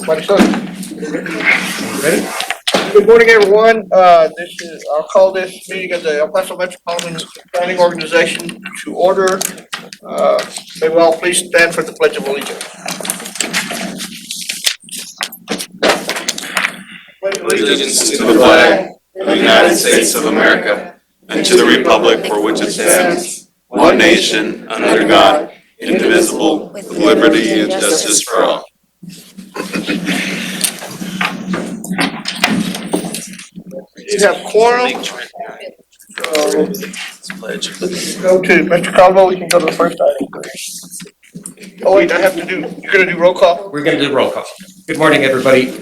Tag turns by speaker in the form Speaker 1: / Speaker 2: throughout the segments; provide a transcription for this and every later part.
Speaker 1: Ready? Good morning, everyone. I'll call this meeting of the El Paso Metropolitan Planning Organization to order. May we all please stand for the Pledge of Allegiance.
Speaker 2: Allegiance to the flag of the United States of America and to the republic for which it stands, one nation, under God, indivisible, with liberty and justice for all.
Speaker 1: You have quorum. Go to Mr. Caldwell. We can go to the first item. Oh wait, you're gonna do roll call?
Speaker 3: We're gonna do roll call. Good morning, everybody.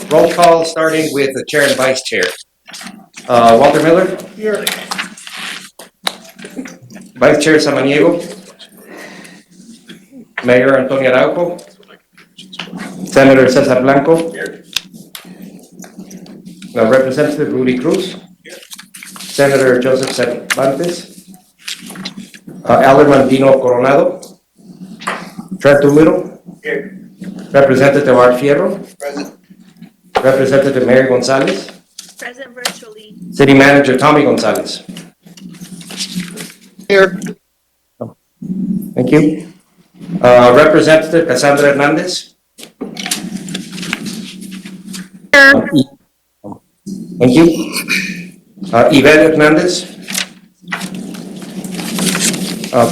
Speaker 3: Roll call starting with the chair and vice chair. Walter Miller?
Speaker 1: Here.
Speaker 3: Vice Chair Samaniego? Mayor Antonio Araujo? Senator Cesar Blanco? Here. Representative Rudy Cruz? Here. Senator Joseph Cervantes? Alderman Dino Coronado? Fred Doolittle? Here. Representative Art Fierro?
Speaker 1: Present.
Speaker 3: Representative Mary Gonzalez?
Speaker 4: Present virtually.
Speaker 3: City Manager Tommy Gonzalez?
Speaker 1: Here.
Speaker 3: Thank you. Representative Cassandra Hernandez?
Speaker 4: Here.
Speaker 3: Thank you. Yvette Hernandez?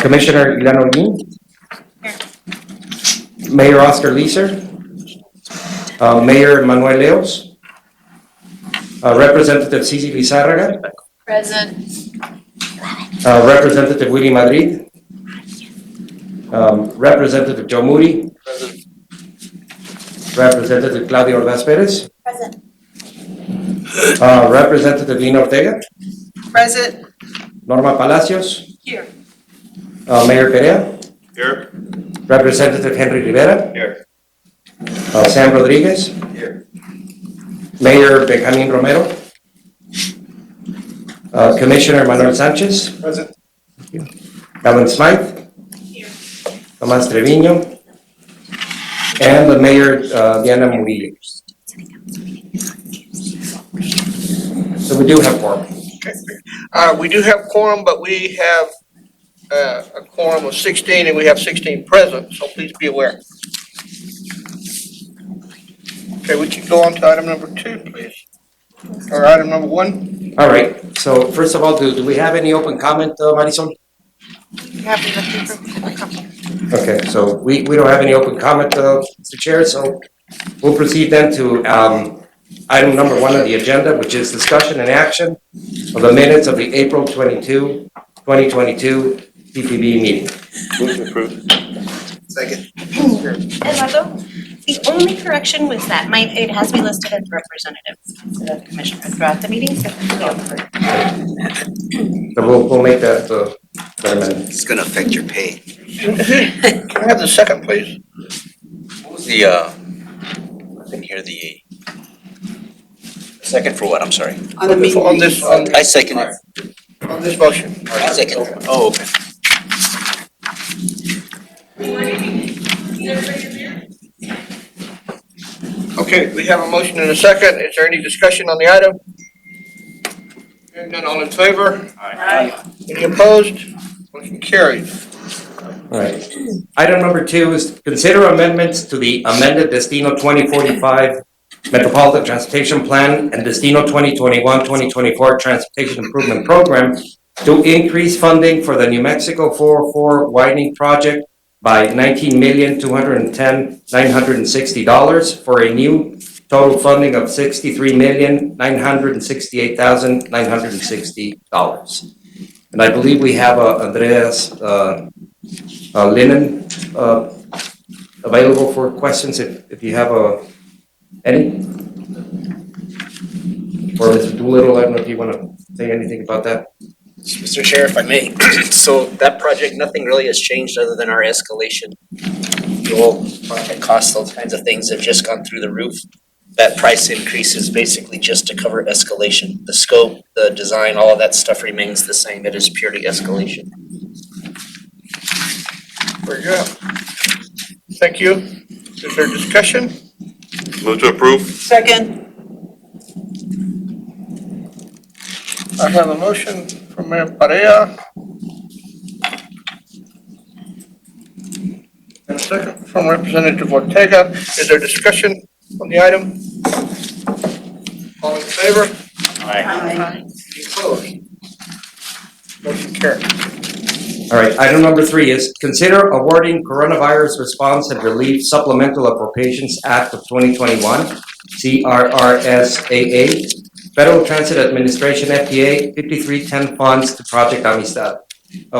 Speaker 3: Commissioner Ilan Olguin? Mayor Oscar Leeser? Mayor Manuel Leos? Representative Cici Lizárraga?
Speaker 4: Present.
Speaker 3: Representative Willie Madrid? Representative Joe Moody?
Speaker 1: Present.
Speaker 3: Representative Claudia Ordaz Perez?
Speaker 4: Present.
Speaker 3: Representative Lina Ortega?
Speaker 4: Present.
Speaker 3: Norma Palacios?
Speaker 4: Here.
Speaker 3: Mayor Perea?
Speaker 2: Here.
Speaker 3: Representative Henry Rivera?
Speaker 2: Here.
Speaker 3: Sam Rodriguez?
Speaker 2: Here.
Speaker 3: Mayor Benjamin Romero? Commissioner Manuel Sanchez?
Speaker 1: Present.
Speaker 3: Alan Smythe?
Speaker 4: Here.
Speaker 3: Tomas Treviño? And the Mayor Diana Murillo. So we do have quorum.
Speaker 1: Okay. We do have quorum, but we have a quorum of 16 and we have 16 present, so please be aware. Okay, we can go on to item number 2, please. Or item number 1.
Speaker 3: All right, so first of all, do we have any open comment, Marisol? Okay, so we don't have any open comment, Mr. Chair, so we'll proceed then to item number 1 on the agenda, which is discussion and action of the minutes of the April 22, 2022 TPB meeting.
Speaker 2: Move to approve.
Speaker 1: Second.
Speaker 5: Eduardo, the only correction was that it has to be listed as representative instead of commissioner throughout the meeting, so.
Speaker 3: So we'll make that amendment.
Speaker 6: It's gonna affect your pay.
Speaker 1: Can I have the second, please?
Speaker 6: What was the, I didn't hear the second for what, I'm sorry?
Speaker 1: On this
Speaker 6: I second it.
Speaker 1: on this motion.
Speaker 6: I second. Oh, okay.
Speaker 1: Okay, we have a motion and a second. Is there any discussion on the item? Hearing none, all in favor?
Speaker 4: Aye.
Speaker 1: Any opposed? Motion carried.
Speaker 3: All right. Item number 2 is consider amendments to the amended Destino 2045 Metropolitan Transportation Plan and Destino 2021-2024 Transportation Improvement Program to increase funding for the New Mexico 404 widening project by $19,210,960 for a new total funding of $63,968,960. And I believe we have Andreas Lennon available for questions if you have any. Or Mr. Doolittle, I don't know if you want to say anything about that.
Speaker 7: Mr. Chair, if I may, so that project, nothing really has changed other than our escalation. Fuel, project costs, those kinds of things have just gone through the roof. That price increase is basically just to cover escalation. The scope, the design, all of that stuff remains the same. It is purely escalation.
Speaker 1: Very good. Thank you. Is there discussion?
Speaker 2: Move to approve.
Speaker 4: Second.
Speaker 1: I have a motion from Mayor Perea. And a second from Representative Ortega. Is there discussion on the item? All in favor?
Speaker 4: Aye.
Speaker 1: Any opposed? Motion carried.
Speaker 3: All right, item number 3 is consider awarding Coronavirus Response and Relief Supplemental Appropriations Act of 2021, CRRSAA, Federal Transit Administration FTA 5310 funds to Project Amistad.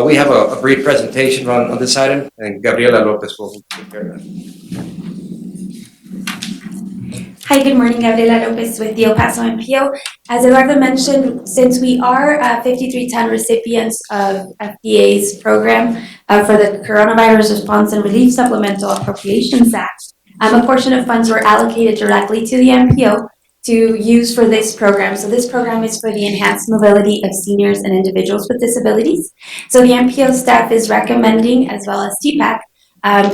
Speaker 3: We have a brief presentation on this item, and Gabriela Lopez will take care of that.
Speaker 8: Hi, good morning. Gabriela Lopez with the El Paso EPMPO. As Eduardo mentioned, since we are 5310 recipients of FDA's program for the Coronavirus Response and Relief Supplemental Appropriations Act, a portion of funds were allocated directly to the MPO to use for this program. So this program is for the enhanced mobility of seniors and individuals with disabilities. So the MPO staff is recommending, as well as TPAC,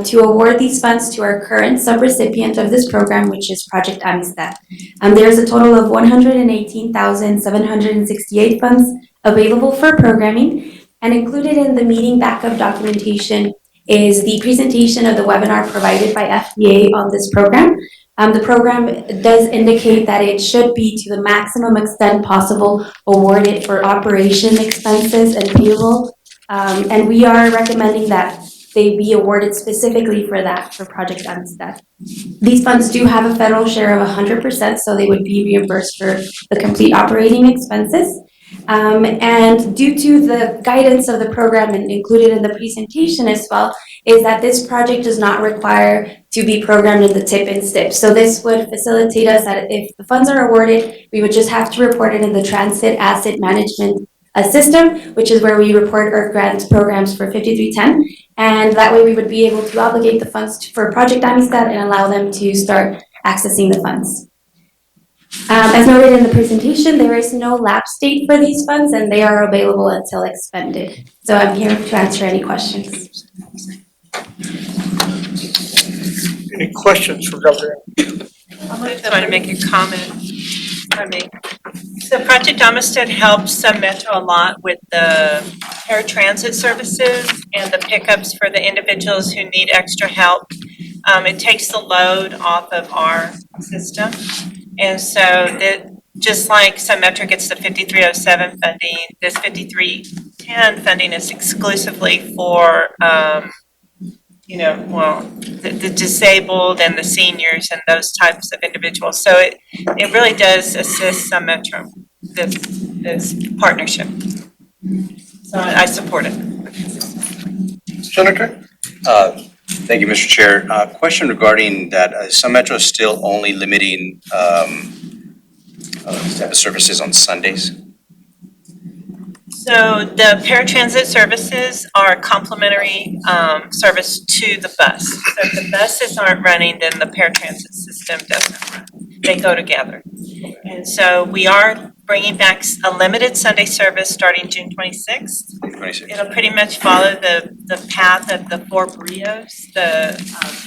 Speaker 8: to award these funds to our current subrecipient of this program, which is Project Amistad. There's a total of 118,768 funds available for programming, and included in the meeting backup documentation is the presentation of the webinar provided by FDA on this program. The program does indicate that it should be, to the maximum extent possible, awarded for operation expenses and payroll, and we are recommending that they be awarded specifically for that, for Project Amistad. These funds do have a federal share of 100%, so they would be reimbursed for the complete operating expenses. And due to the guidance of the program and included in the presentation as well, is that this project does not require to be programmed in the TIP and STIP. So this would facilitate us that if the funds are awarded, we would just have to report it in the Transit Asset Management system, which is where we report our grants programs for 5310. And that way we would be able to obligate the funds for Project Amistad and allow them to start accessing the funds. As noted in the presentation, there is no lapse date for these funds and they are available until expended. So I'm here to answer any questions.
Speaker 1: Any questions for Gabriela?
Speaker 9: I just want to make a comment. So Project Amistad helps Metro a lot with the paratransit services and the pickups for the individuals who need extra help. It takes the load off of our system. And so that, just like Metro gets the 5307 funding, this 5310 funding is exclusively for the disabled and the seniors and those types of individuals. So it really does assist Metro, this partnership. So I support it.
Speaker 1: Senator?
Speaker 6: Thank you, Mr. Chair. Question regarding that, Metro is still only limiting these type of services on Sundays?
Speaker 9: So the paratransit services are complimentary service to the bus. So if the buses aren't running, then the paratransit system doesn't run. They go together. And so we are bringing back a limited Sunday service starting June 26th.
Speaker 6: 26.
Speaker 9: It'll pretty much follow the path of the 4 barrios, the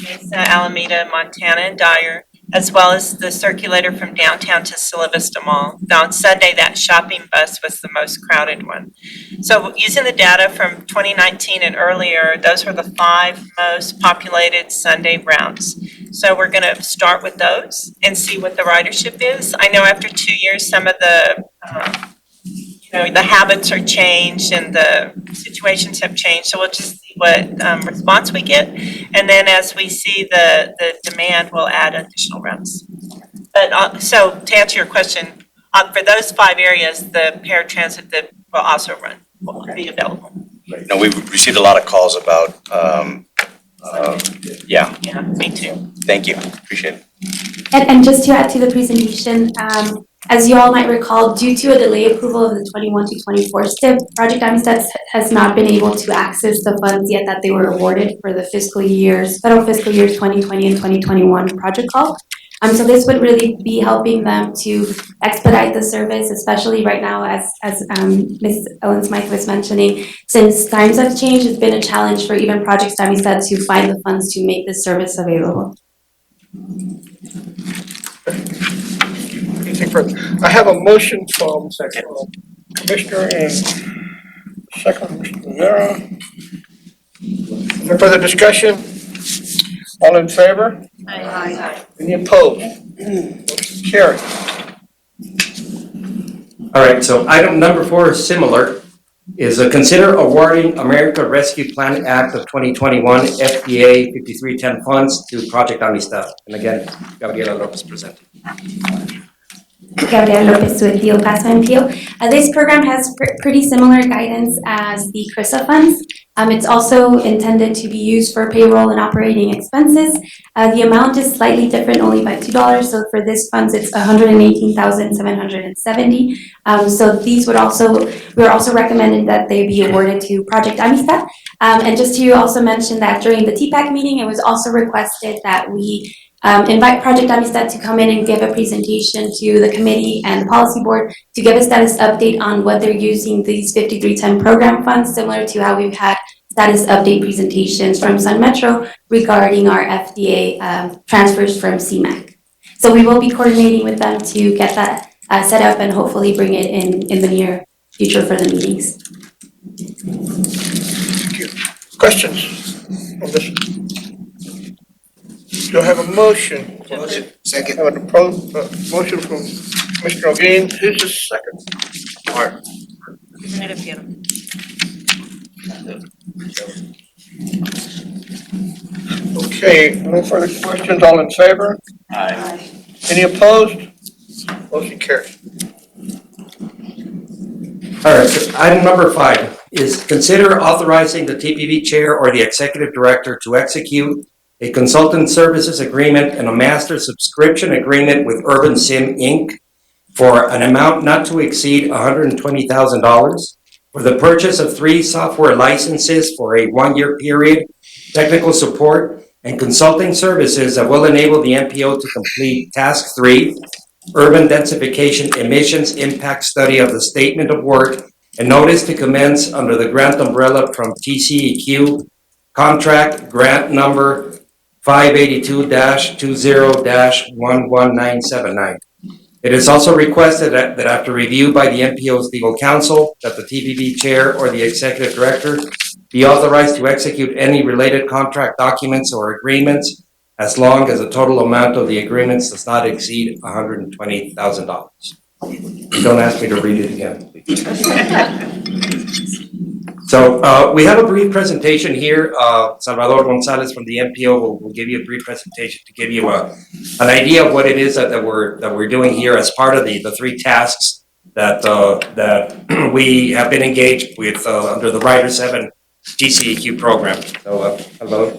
Speaker 9: Mesa, Alameda, Montana, and Dyer, as well as the circulator from downtown to Silla Vista Mall. Now on Sunday, that shopping bus was the most crowded one. So using the data from 2019 and earlier, those were the 5 most populated Sunday routes. So we're gonna start with those and see what the ridership is. I know after 2 years, some of the the habits are changed and the situations have changed. So we'll just see what response we get. And then as we see the demand, we'll add additional routes. But so to answer your question, for those 5 areas, the paratransit that will also run will be available.
Speaker 6: No, we've received a lot of calls about, yeah,
Speaker 9: Yeah, me too.
Speaker 6: thank you, appreciate it.
Speaker 8: And just to add to the presentation, as you all might recall, due to a delay approval of the 21 to 24 STIP, Project Amistad has not been able to access the funds yet that they were awarded for the federal fiscal years 2020 and 2021 project call. So this would really be helping them to expedite the service, especially right now, as Ms. Ellen Smythe was mentioning. Since times have changed, it's been a challenge for even Project Amistad to find the funds to make this service available.
Speaker 1: further. I have a motion from Commissioner and second from Mr. Rivera. No further discussion? All in favor?
Speaker 4: Aye.
Speaker 1: Any opposed? Motion carried.
Speaker 3: All right, so item number 4 is similar, is consider awarding America Rescue Plan Act of 2021 FDA 5310 funds to Project Amistad. And again, Gabriela Lopez presenting.
Speaker 8: Gabriela Lopez with the El Paso EPMPO. This program has pretty similar guidance as the CRISA funds. It's also intended to be used for payroll and operating expenses. The amount is slightly different, only by $2. So for this funds, it's $118,770. So these we're also recommending that they be awarded to Project Amistad. And just to also mention that during the TPAC meeting, it was also requested that we invite Project Amistad to come in and give a presentation to the committee and the policy board to give a status update on what they're using these 5310 program funds, similar to how we've had status update presentations from Sun Metro regarding our FDA transfers from CMAQ. So we will be coordinating with them to get that set up and hopefully bring it in the near future for the meetings.
Speaker 1: Thank you. Questions on this? Do I have a motion?
Speaker 6: Second.
Speaker 1: I have a motion from Commissioner O'Gean. Who's the second? Mark.
Speaker 5: Representative Piero.
Speaker 1: Okay, no further questions, all in favor?
Speaker 6: Aye.
Speaker 1: Any opposed? Motion carried.
Speaker 3: All right, so item number 5 is consider authorizing the TPB chair or the executive director to execute a consultant services agreement and a master subscription agreement with Urban Sim Inc. for an amount not to exceed $120,000 for the purchase of 3 software licenses for a 1-year period, technical support, and consulting services that will enable the MPO to complete Task 3, Urban Densification Emissions Impact Study of the Statement of Work, and notice to commence under the grant umbrella from TCEQ, contract grant number 582-20-11979. It is also requested that after review by the MPO's legal counsel, that the TPB chair or the executive director be authorized to execute any related contract documents or agreements as long as the total amount of the agreements does not exceed $120,000. Don't ask me to read it again, please. So we have a brief presentation here. Salvador Gonzalez from the MPO will give you a brief presentation to give you an idea of what it is that we're doing here as part of the 3 tasks that we have been engaged with under the Rider 7 GCEQ program. So hello.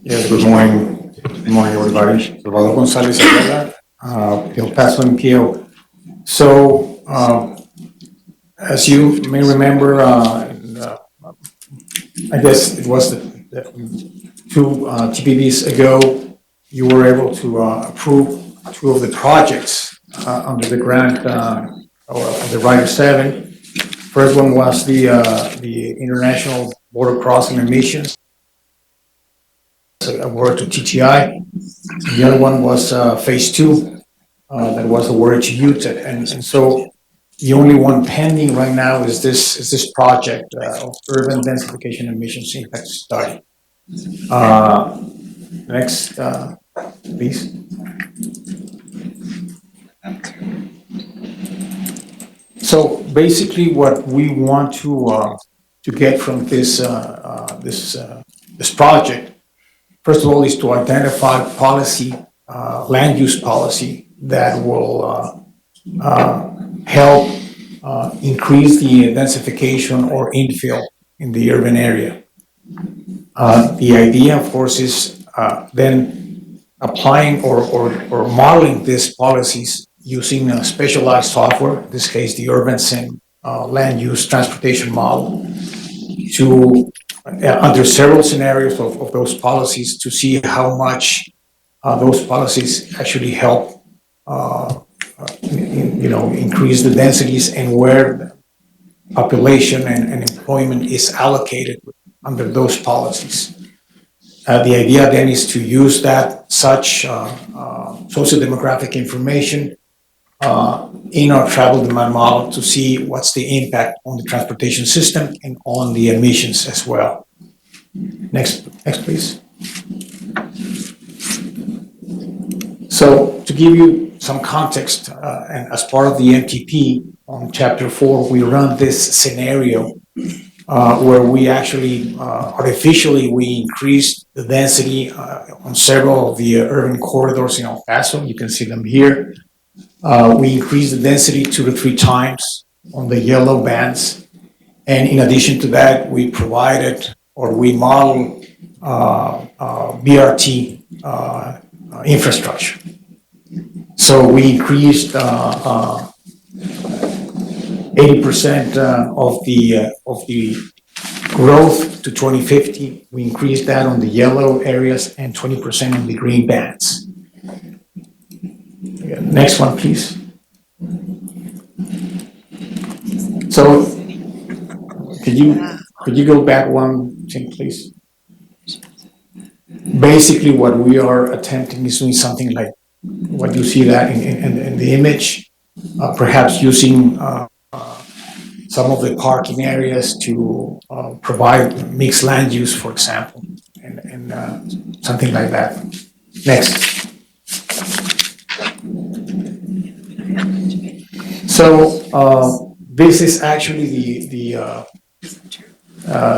Speaker 10: Yes, good morning. Good morning, everybody. Salvador Gonzalez, El Paso MPO. So, as you may remember, I guess it was the 2 TPBs ago, you were able to approve 2 of the projects under the grant of the Rider 7. First one was the International Border Crossing Emissions award to TTI. The other one was Phase 2 that was awarded to UTEC, and so the only one pending right now is this project of Urban Densification Emissions Impact Study. Next, please. So basically, what we want to get from this project, first of all, is to identify policy, land use policy that will help increase the densification or infill in the urban area. The idea, of course, is then applying or modeling these policies using a specialized software, in this case, the Urban Sim land use transportation model, to under several scenarios of those policies to see how much those policies actually help increase the densities and where population and employment is allocated under those policies. The idea then is to use that such sociodemographic information in our travel demand model to see what's the impact on the transportation system and on the emissions as well. Next, please. So to give you some context, and as part of the MTP on Chapter 4, we run this scenario where we actually artificially increased the density on several of the urban corridors in El Paso. You can see them here. We increased the density 2 to 3 times on the yellow bands. And in addition to that, we provided or we modeled BRT infrastructure. So we increased 80% of the growth to 2050. We increased that on the yellow areas and 20% on the green bands. Next one, please. So could you go back one thing, please? Basically, what we are attempting is doing something like what you see that in the image, perhaps using some of the parking areas to provide mixed land use, for example, and something like that. Next. So this is actually the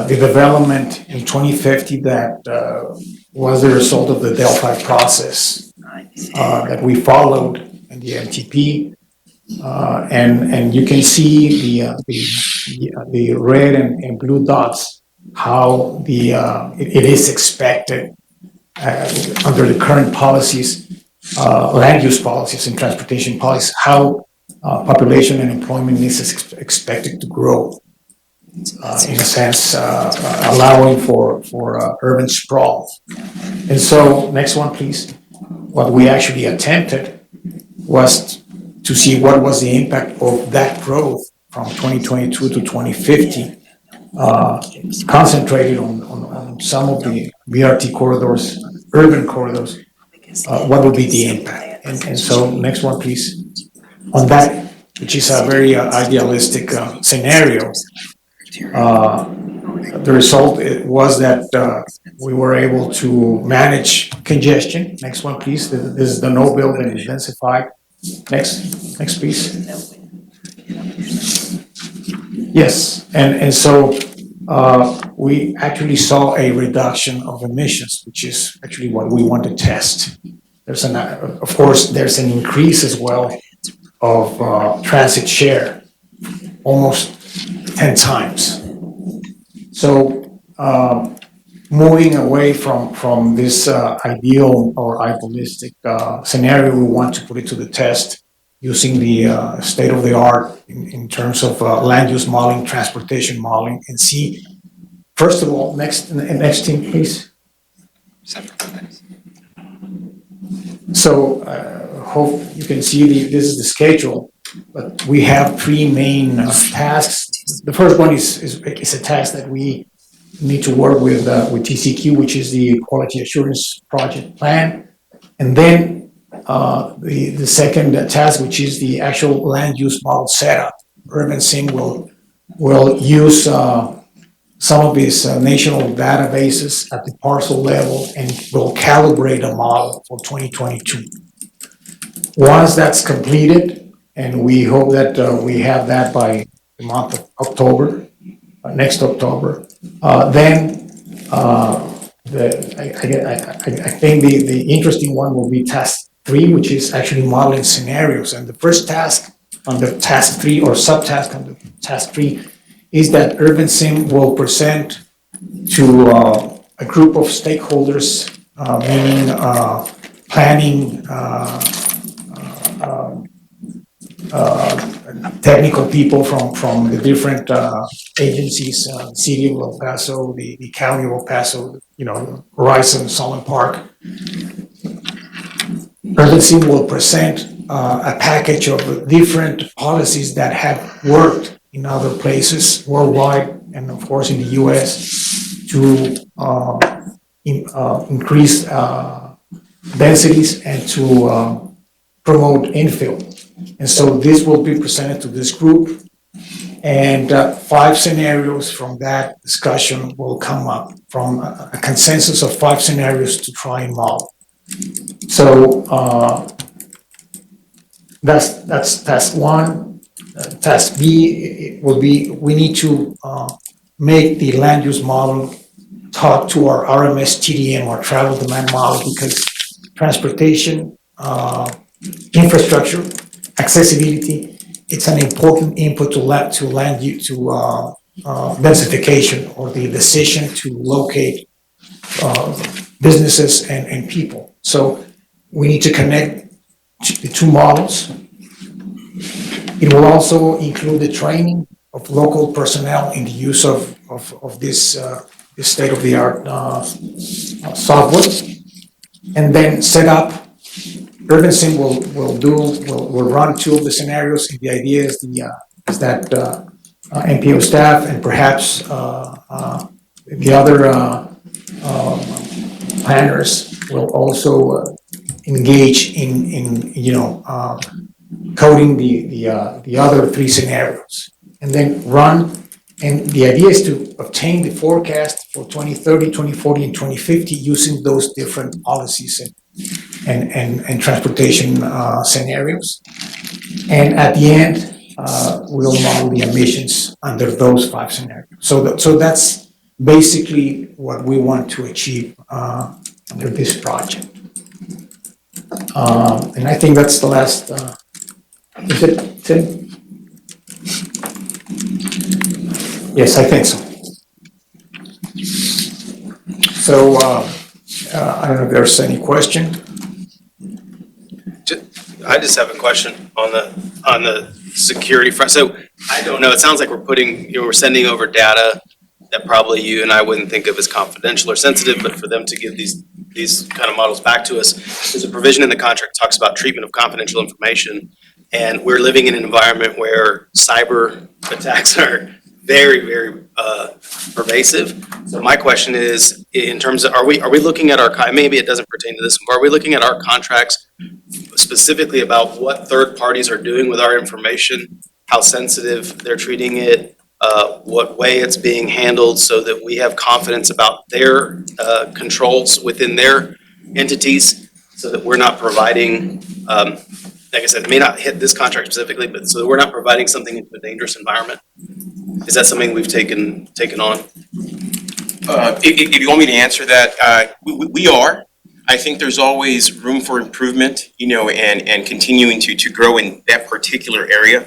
Speaker 10: development in 2050 that was the result of the Delphi process that we followed in the MTP. And you can see the red and blue dots, how it is expected under the current policies, land use policies and transportation policies, how population and employment is expected to grow, in a sense, allowing for urban sprawl. And so, next one, please. What we actually attempted was to see what was the impact of that growth from 2022 to 2050, concentrated on some of the BRT corridors, urban corridors, what would be the impact? And so, next one, please. On that, which is a very idealistic scenario, the result was that we were able to manage congestion. Next one, please. This is the no build and intensified. Next, please. Yes, and so we actually saw a reduction of emissions, which is actually what we want to test. Of course, there's an increase as well of transit share, almost 10 times. So moving away from this ideal or idealistic scenario, we want to put it to the test using the state of the art in terms of land use modeling, transportation modeling, and see, first of all, next team, please. So hope you can see this is the schedule, but we have 3 main tasks. The first one is a task that we need to work with TCQ, which is the Quality Assurance Project Plan. And then the second task, which is the actual land use model setup. Urban Sim will use some of these national databases at the parcel level and will calibrate a model for 2022. Once that's completed, and we hope that we have that by the month of October, next October, then I think the interesting one will be task 3, which is actually modeling scenarios. And the first task under task 3 or subtask under task 3 is that Urban Sim will present to a group of stakeholders, meaning planning, technical people from the different agencies, City of El Paso, the County of El Paso, Horizon, Solon Park. Urban Sim will present a package of different policies that have worked in other places worldwide and of course in the US to increase densities and to promote infill. And so this will be presented to this group, and 5 scenarios from that discussion will come up from a consensus of 5 scenarios to try and model. So that's task 1. Task B will be, we need to make the land use model talk to our RMS TDM, or travel demand model, because transportation, infrastructure, accessibility, it's an important input to land use, to densification, or the decision to locate businesses and people. So we need to connect the 2 models. It will also include the training of local personnel in the use of this state-of-the-art software, and then set up. Urbansim will run 2 of the scenarios, and the idea is that MPO staff and perhaps the other planners will also engage in coding the other 3 scenarios, and then run. And the idea is to obtain the forecast for 2030, 2040, and 2050 using those different policies and transportation scenarios. And at the end, we'll model the emissions under those 5 scenarios. So that's basically what we want to achieve under this project. And I think that's the last. Is it, Tim? Yes, I think so. So I don't know if there's any question.
Speaker 2: I just have a question on the security front. So I don't know, it sounds like we're sending over data that probably you and I wouldn't think of as confidential or sensitive, but for them to give these kind of models back to us. There's a provision in the contract that talks about treatment of confidential information, and we're living in an environment where cyber attacks are very, very pervasive. So my question is, in terms of, are we looking at our, maybe it doesn't pertain to this, but are we looking at our contracts specifically about what third parties are doing with our information, how sensitive they're treating it, what way it's being handled, so that we have confidence about their controls within their entities, so that we're not providing, like I said, it may not hit this contract specifically, but so that we're not providing something into a dangerous environment? Is that something we've taken on?
Speaker 11: If you want me to answer that, we are. I think there's always room for improvement, and continuing to grow in that particular area.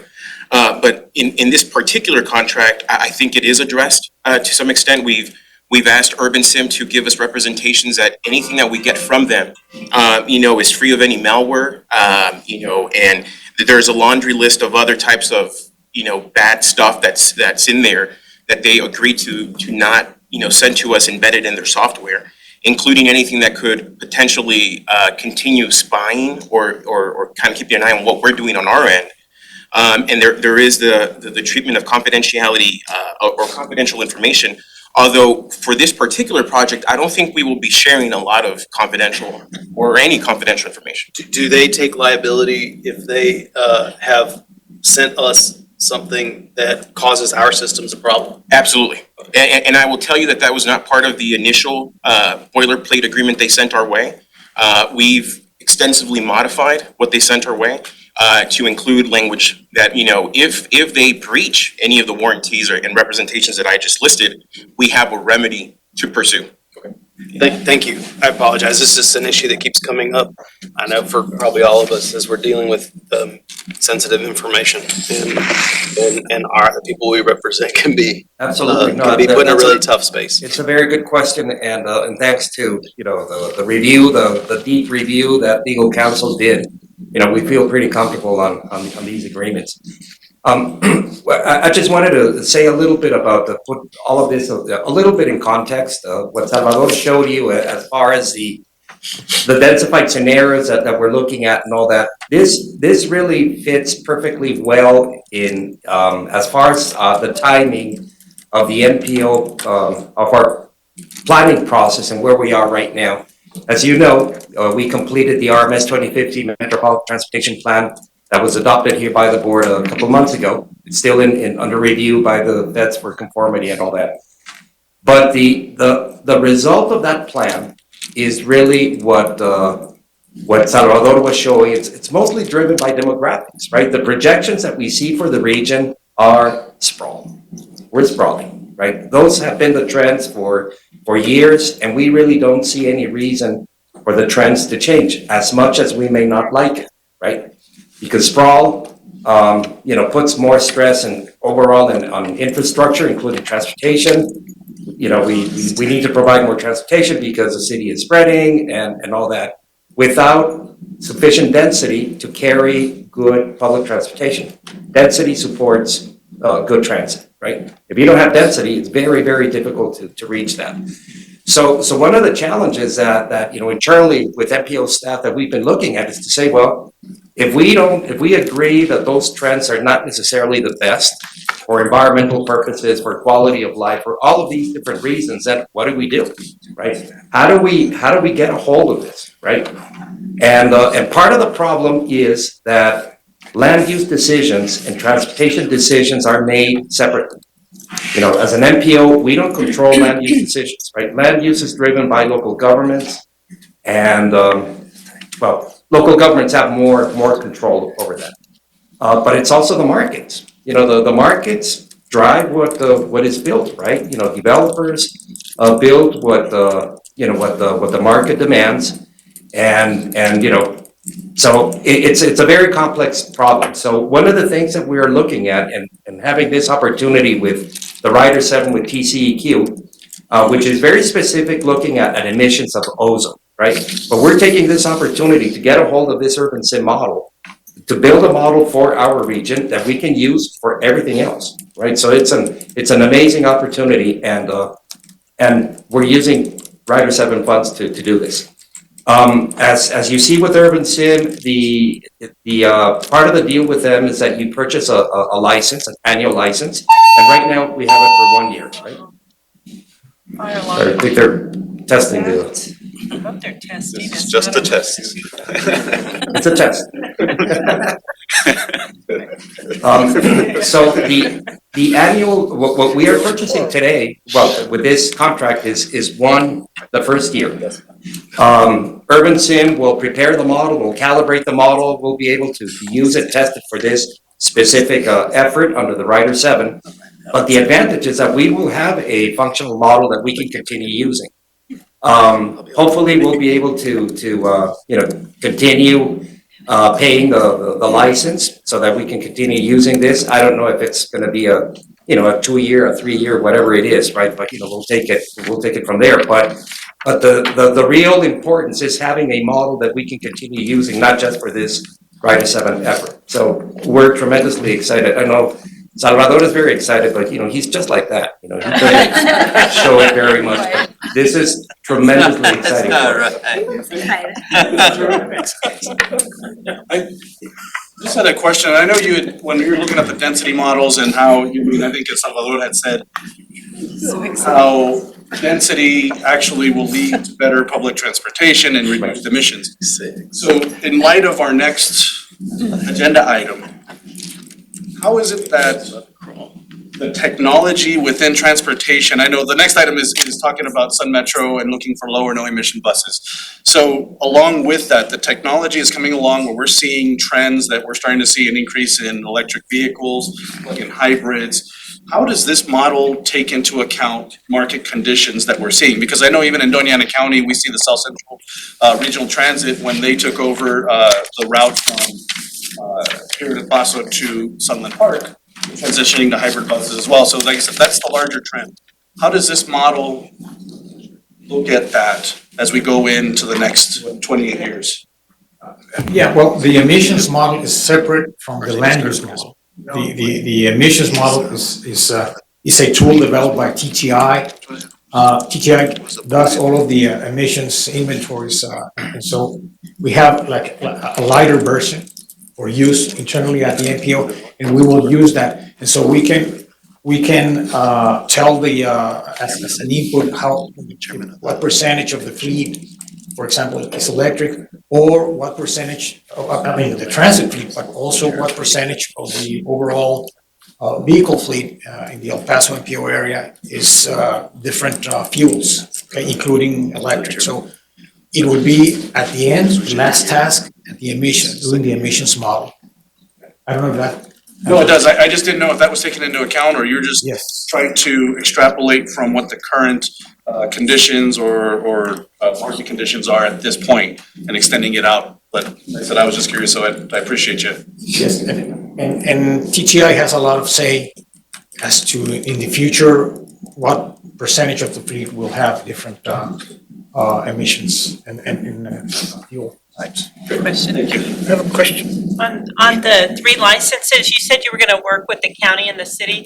Speaker 11: But in this particular contract, I think it is addressed to some extent. We've asked UrbanSim to give us representations that anything that we get from them, is free of any malware, and there's a laundry list of other types of, bad stuff that's in there that they agree to not, send to us embedded in their software, including anything that could potentially continue spying or kind of keeping an eye on what we're doing on our end. And there is the treatment of confidentiality or confidential information. Although for this particular project, I don't think we will be sharing a lot of confidential or any confidential information.
Speaker 2: Do they take liability if they have sent us something that causes our systems a problem?
Speaker 11: Absolutely. And I will tell you that was not part of the initial boilerplate agreement they sent our way. We've extensively modified what they sent our way to include language that, if they breach any of the warranties and representations that I just listed, we have a remedy to pursue.
Speaker 2: Thank you. I apologize. This is an issue that keeps coming up. I know for probably all of us as we're dealing with sensitive information, and the people we represent can be
Speaker 3: Absolutely.
Speaker 2: can be put in a really tough space.
Speaker 3: It's a very good question, and thanks to, the review, the deep review that legal counsel did, we feel pretty comfortable on these agreements. I just wanted to say a little bit about put all of this a little bit in context. What Salvador showed you as far as the densified scenarios that we're looking at and all that. This really fits perfectly well in as far as the timing of the MPO of our planning process and where we are right now. As you know, we completed the RMS 2050 Metropolitan Transportation Plan that was adopted here by the board a couple months ago. It's still under review by the vets for conformity and all that. But the result of that plan is really what Salvador was showing. It's mostly driven by demographics, right? The projections that we see for the region are sprawl. We're sprawling, right? Those have been the trends for years, and we really don't see any reason for the trends to change, as much as we may not like it, right? Because sprawl, puts more stress and overall on infrastructure, including transportation. We need to provide more transportation because the city is spreading and all that, without sufficient density to carry good public transportation. Density supports good transit, right? If you don't have density, it's very, very difficult to reach that. So one of the challenges that internally with MPO staff that we've been looking at is to say, well, if we agree that those trends are not necessarily the best for environmental purposes, for quality of life, for all of these different reasons, then what do we do, right? How do we get a hold of this, right? And part of the problem is that land use decisions and transportation decisions are made separately. As an MPO, we don't control land use decisions, right? Land use is driven by local governments, and local governments have more control over that. But it's also the markets. The markets drive what is built, right? Developers build what the market demands, and so it's a very complex problem. So one of the things that we are looking at and having this opportunity with the Rider 7 with TCEQ, which is very specific, looking at emissions of ozone, right? But we're taking this opportunity to get a hold of this urban sim model, to build a model for our region that we can use for everything else, right? So it's an amazing opportunity, and we're using Rider 7 funds to do this. As you see with Urban Sim, the part of the deal with them is that you purchase a license, an annual license, and right now we have it for 1 year, right? I think they're testing the.
Speaker 9: I hope they're testing.
Speaker 2: This is just a test.
Speaker 3: It's a test. So the annual, what we are purchasing today, well, with this contract is the first year. Urban Sim will prepare the model, will calibrate the model, we'll be able to use it, test it for this specific effort under the Rider 7. But the advantage is that we will have a functional model that we can continue using. Hopefully we'll be able to continue paying the license so that we can continue using this. I don't know if it's going to be a 2-year, a 3-year, whatever it is, right? But we'll take it from there. But the real importance is having a model that we can continue using, not just for this Rider 7 effort. So we're tremendously excited. I know Salvador is very excited, but he's just like that. He doesn't show it very much. But this is tremendously exciting.
Speaker 12: I just had a question. I know when you were looking at the density models and how I think as Salvador had said, how density actually will lead to better public transportation and reduced emissions. So in light of our next agenda item, how is it that the technology within transportation, I know the next item is talking about Sun Metro and looking for low or no emission buses. So along with that, the technology is coming along where we're seeing trends that we're starting to see an increase in electric vehicles, plug-in hybrids. How does this model take into account market conditions that we're seeing? Because I know even in Doña Ana County, we see the South Central Regional Transit, when they took over the route from here to Paso to Sunland Park, transitioning to hybrid buses as well. So like I said, that's the larger trend. How does this model look at that as we go into the next 28 years?
Speaker 10: Yeah, well, the emissions model is separate from the land use model. The emissions model is a tool developed by TTI. TTI does all of the emissions inventories, and so we have like a lighter version for use internally at the MPO, and we will use that. And so we can tell the as an input what percentage of the fleet, for example, is electric, or what percentage, the transit fleet, but also what percentage of the overall vehicle fleet in the El Paso MPO area is different fuels, okay, including electric. So it would be at the end, the last task, at the doing the emissions model. I don't know if that.
Speaker 12: No, it does. I just didn't know if that was taken into account, or you're just
Speaker 10: Yes.
Speaker 12: trying to extrapolate from what the current conditions or market conditions are at this point and extending it out. But like I said, I was just curious, so I appreciate you.
Speaker 10: Yes, and TTI has a lot of say as to, in the future, what percentage of the fleet will have different emissions and fuel types.
Speaker 9: Good question.
Speaker 1: I have a question.
Speaker 9: On the 3 licenses, you said you were gonna work with the county and the city.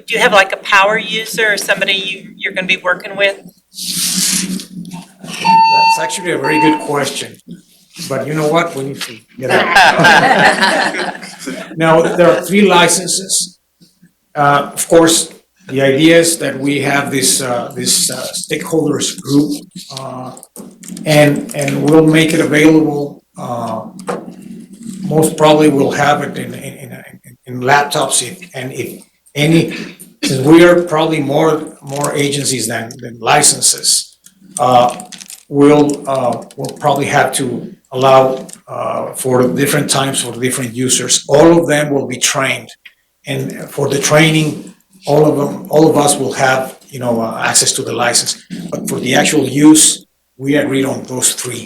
Speaker 9: Do you have like a power user or somebody you're gonna be working with?
Speaker 10: That's actually a very good question, but you know what, we need to get out. Now, there are 3 licenses. Of course, the idea is that we have this stakeholders group, and we'll make it available. Most probably we'll have it in laptops, if any, since we are probably more agencies than licenses. We'll probably have to allow for different times for different users. All of them will be trained, and for the training, all of us will have access to the license. But for the actual use, we agreed on those 3.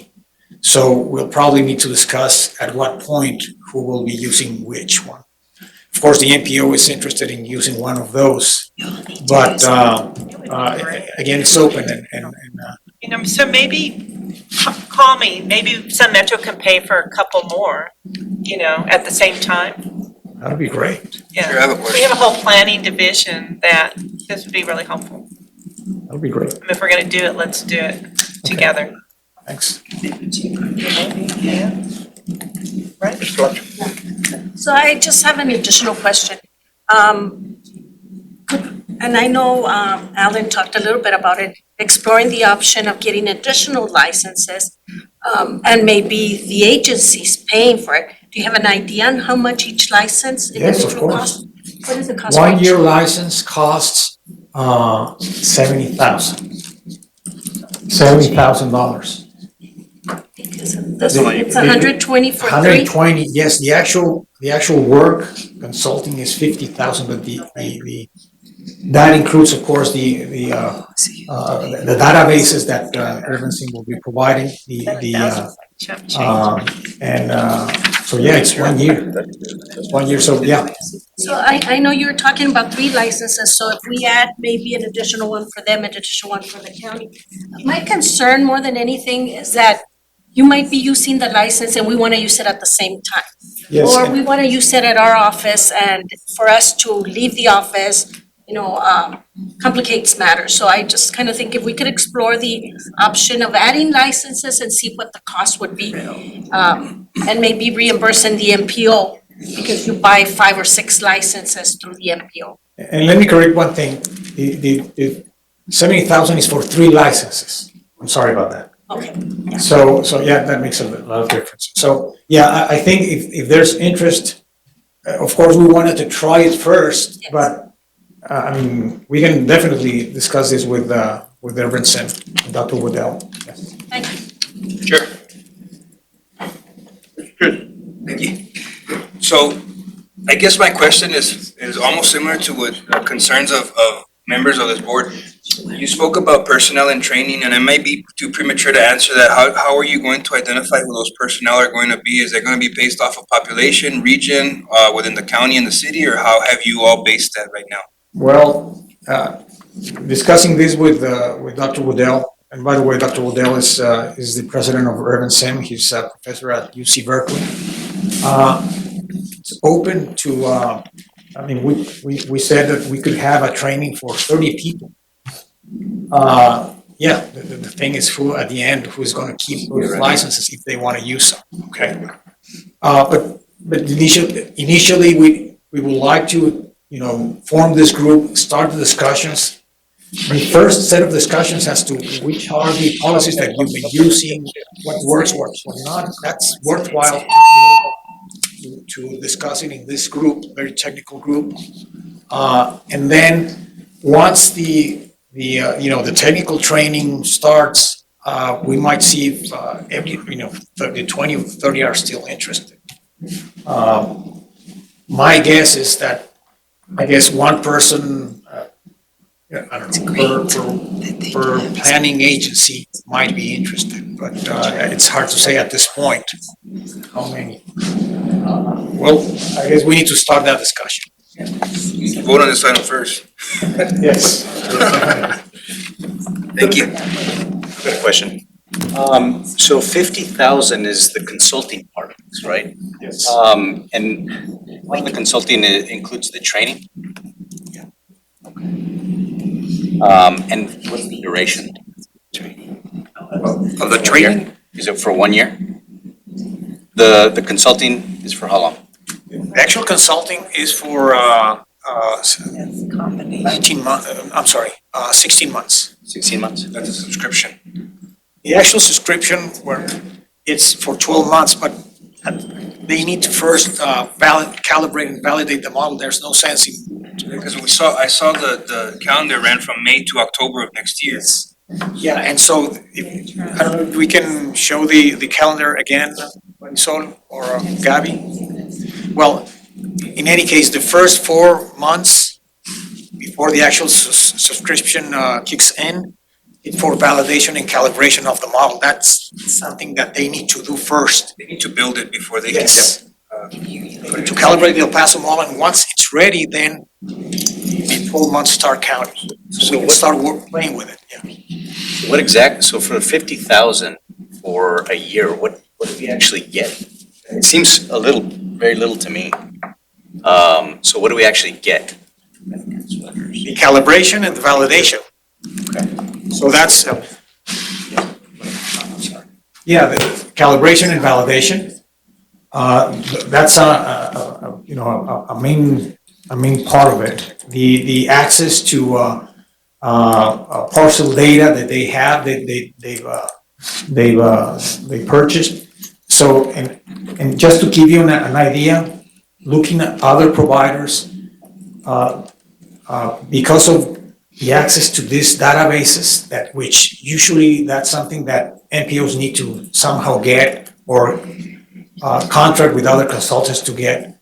Speaker 10: So we'll probably need to discuss at what point who will be using which one. Of course, the MPO is interested in using one of those, but again, it's open and
Speaker 9: So maybe call me, maybe Sun Metro can pay for a couple more, at the same time.
Speaker 10: that'd be great.
Speaker 9: Yeah.
Speaker 6: Sure, I have a question.
Speaker 9: We have a whole planning division that this would be really helpful.
Speaker 10: That'd be great.
Speaker 9: If we're gonna do it, let's do it together.
Speaker 10: Thanks.
Speaker 9: Right?
Speaker 1: Mr. Fletcher.
Speaker 4: So I just have an additional question. And I know Alan talked a little bit about it, exploring the option of getting additional licenses, and maybe the agencies paying for it. Do you have an idea on how much each license
Speaker 10: Yes, of
Speaker 4: individual
Speaker 10: course.
Speaker 4: costs? What is the cost?
Speaker 10: 1 year license costs $70,000. $70,000.
Speaker 4: It's 120 for 3?
Speaker 10: 120, yes, the actual work consulting is 50,000, but that includes, of course, the databases that Irvington will be providing, so yeah, it's 1 year. It's 1 year, so yeah.
Speaker 4: So I know you were talking about 3 licenses, so if we add maybe an additional one for them, an additional one for the county. My concern more than anything is that you might be using the license and we want to use it at the same time.
Speaker 10: Yes,
Speaker 4: Or
Speaker 10: and-
Speaker 4: we want to use it at our office, and for us to leave the office, complicates matters. So I just kind of think if we could explore the option of adding licenses and see what the cost would be. And maybe reimbursing the MPO, because you buy 5 or 6 licenses through the MPO.
Speaker 10: And let me correct one thing, the 70,000 is for 3 licenses. I'm sorry about that.
Speaker 4: Okay.
Speaker 10: So yeah, that makes a lot of difference. So yeah, I think if there's interest, of course, we wanted to try it first,
Speaker 4: Yes.
Speaker 10: but I mean, we can definitely discuss this with Irvington, Dr. Woodell. Yes.
Speaker 4: Thank you.
Speaker 6: Sure. Thank you. So I guess my question is almost similar to what concerns of members of this board. You spoke about personnel and training, and it might be too premature to answer that. How are you going to identify who those personnel are going to be? Is that going to be based off of population, region, within the county and the city, or how have you all based that right now?
Speaker 10: Well, discussing this with Dr. Woodell, and by the way, Dr. Woodell is the president of Irvington. He's a professor at UC Berkeley. It's open to, we said that we could have a training for 30 people. Yeah, the thing is who, at the end, who's gonna keep those licenses if they wanna use them, okay? But initially, we would like to, form this group, start the discussions, the first set of discussions as to which are the policies that you've been using, what works, what not, that's worthwhile, to discussing in this group, very technical group. And then, once the technical training starts, we might see if, the 20 or 30 are still interested. My guess is that, one person, I don't know, per planning agency might be interested, but it's hard to say at this point how many. Well, I guess we need to start that discussion.
Speaker 6: Vote on this item first.
Speaker 10: Yes.
Speaker 6: Thank you.
Speaker 7: Good question. So 50,000 is the consulting part of this, right?
Speaker 10: Yes.
Speaker 7: And one of the consulting includes the training?
Speaker 10: Yeah.
Speaker 7: And what's the duration?
Speaker 10: Of the training?
Speaker 7: Is it for 1 year? The consulting is for how long?
Speaker 10: The actual consulting is for 19 months, 16 months.
Speaker 7: 16 months?
Speaker 6: That's a subscription.
Speaker 10: The actual subscription it's for 12 months, but they need to first calibrate and validate the model. There's no sense in.
Speaker 6: Because I saw the calendar ran from May to October of next year.
Speaker 10: Yeah, and so, I don't know if we can show the calendar again, Marisol or Gabby? Well, in any case, the first 4 months before the actual subscription kicks in, it's for validation and calibration of the model. That's something that they need to do first.
Speaker 6: They need to build it before they can.
Speaker 10: Yes. To calibrate the El Paso model, and once it's ready, then the 12 months start counting. So we can start playing with it, yeah.
Speaker 7: So for 50,000 for a year, what do we actually get? It seems very little to me. So what do we actually get?
Speaker 10: The calibration and the validation.
Speaker 7: Okay.
Speaker 10: So that's, the calibration and validation. That's a main part of it. The access to parcel data that they have, they purchased. So, and just to give you an idea, looking at other providers, because of the access to these databases, which usually that's something that NPOs need to somehow get or contract with other consultants to get.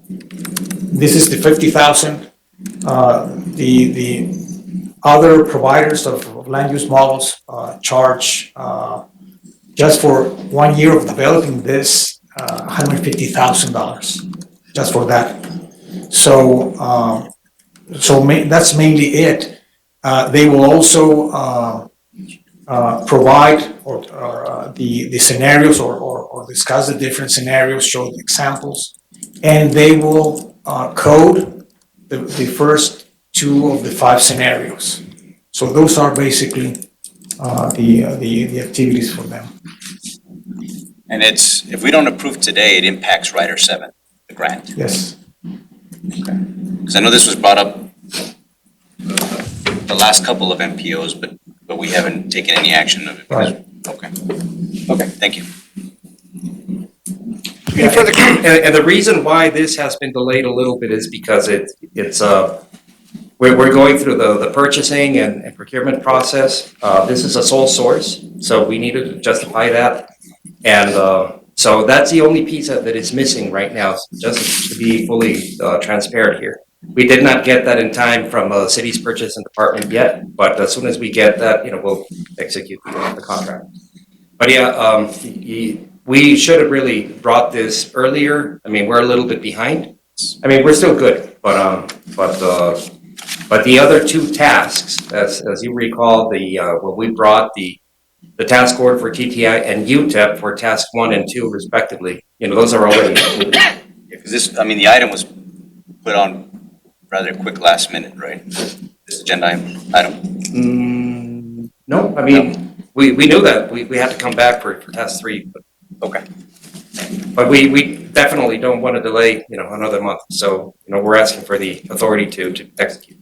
Speaker 10: This is the 50,000. The other providers of land use models charge just for 1 year of developing this $150,000 just for that. So that's mainly it. They will also provide the scenarios or discuss the different scenarios, show the examples, and they will code the first 2 of the 5 scenarios. So those are basically the activities for them.
Speaker 7: And if we don't approve today, it impacts Rider 7, the grant.
Speaker 10: Yes.
Speaker 7: Okay. Because I know this was brought up the last couple of MPOs, but we haven't taken any action of it.
Speaker 10: Right.
Speaker 7: Okay, thank you.
Speaker 1: Any further
Speaker 3: And the reason why this has been delayed a little bit is because we're going through the purchasing and procurement process. This is a sole source, so we needed to justify that. And so that's the only piece that is missing right now, just to be fully transparent here. We did not get that in time from the city's purchasing department yet, but as soon as we get that, we'll execute the contract. But yeah, we should have really brought this earlier. I mean, we're a little bit behind. I mean, we're still good, but the other 2 tasks, as you recall, when we brought the task order for TTI and UTEP for task 1 and 2 respectively, those are already included.
Speaker 7: Yeah, because the item was put on rather quick last minute, right? This agenda item?
Speaker 3: No, I mean, we knew that. We had to come back for task 3, but.
Speaker 7: Okay.
Speaker 3: But we definitely don't want to delay, another month. So, we're asking for the authority to execute.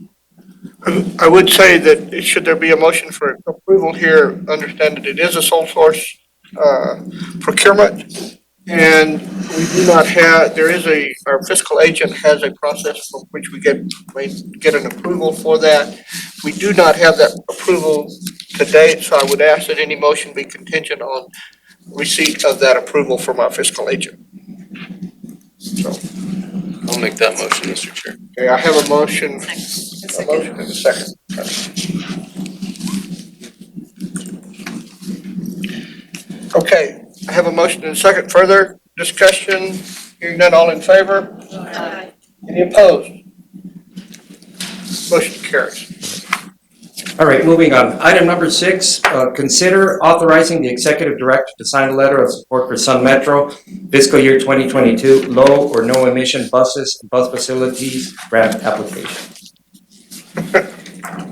Speaker 1: I would say that should there be a motion for approval here, understand that it is a sole source procurement. And we do not have, our fiscal agent has a process for which we get an approval for that. We do not have that approval to date, so I would ask that any motion be contingent on receipt of that approval from our fiscal agent. So,
Speaker 2: I'll make that motion, Mr. Chair.
Speaker 1: okay, I have a motion and a second. Okay, I have a motion and a second. Further discussion? Hearing none, all in favor?
Speaker 4: Aye.
Speaker 1: Any opposed? Motion carries.
Speaker 3: All right, moving on. Item number 6, consider authorizing the executive director to sign a letter of support for Sun Metro fiscal year 2022 low or no emission buses and bus facilities grant application.